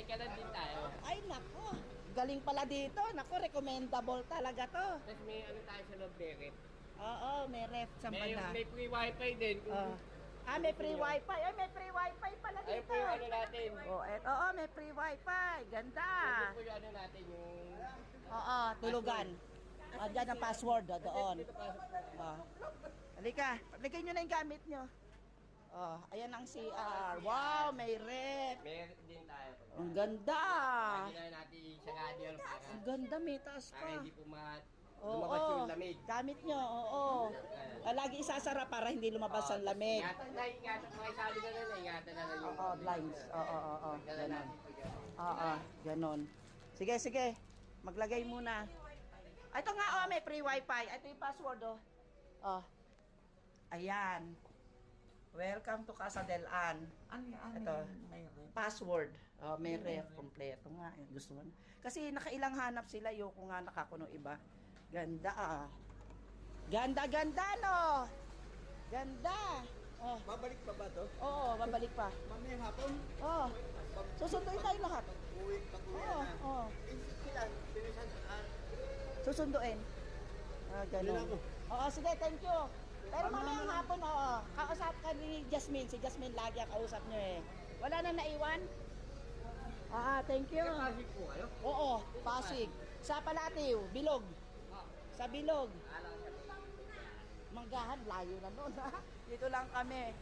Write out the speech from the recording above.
may kalan din tayo. Ay, nako. Galing pala dito. Nako, recommendable talaga to. Tapos may ano tayo sa loob Beret. Oo, may ref sa May, banda. may free wifi din. Oh. May free wifi. Ay, may free wifi pala Ayun dito. po yung ano natin. Oo, may free wifi. Ganda. Ayun po yung ano natin, yung... Oo, tulugan. Diyan ang password, doon. Dito pasok po. Halika, lagay nyo na yung gamit nyo. Ayan ang CR. Wow, may ref. Meron din tayo. Ang ganda. Lagi na natin sa radio para... Ang ganda, may taas Para pa. hindi po lumabas yung lamig. Gamit nyo, oo. Lagi isasara para hindi lumabas ang lamig. Ingatan, mga sabi na rin, ingatan na rin yung... Oo, blinds. Oo. Ganon Ganon. natin. Ganon. Sige. Maglagay muna. Ito nga, may free wifi. Ito yung password, Ayan. Welcome to Casa del An. Ito, password. May ref, kompleto nga. Gusto mo na. Kasi nakailang hanap sila, yung kung nga nakakuno iba. Ganda, Ganda, no? Ganda. Babalik pa ba to? Oo, babalik pa. Mamayang hapon? Susunduin tayo lahat. Pag-uwi Oo. Sila, pinisan, Susunduin. Ganun. Bilang mo. Oo, sige, thank you. Pero mamayang hapon, kausap ka ni Jasmine. Si Jasmine lagi ang kausap niyo eh. Wala na naiwan? Thank you. Pasig po kayo? Oo, Pasig. Sa Palatiw, Bilog. Sa Bilog. Manggahan, layo na noon ha. Dito lang kami.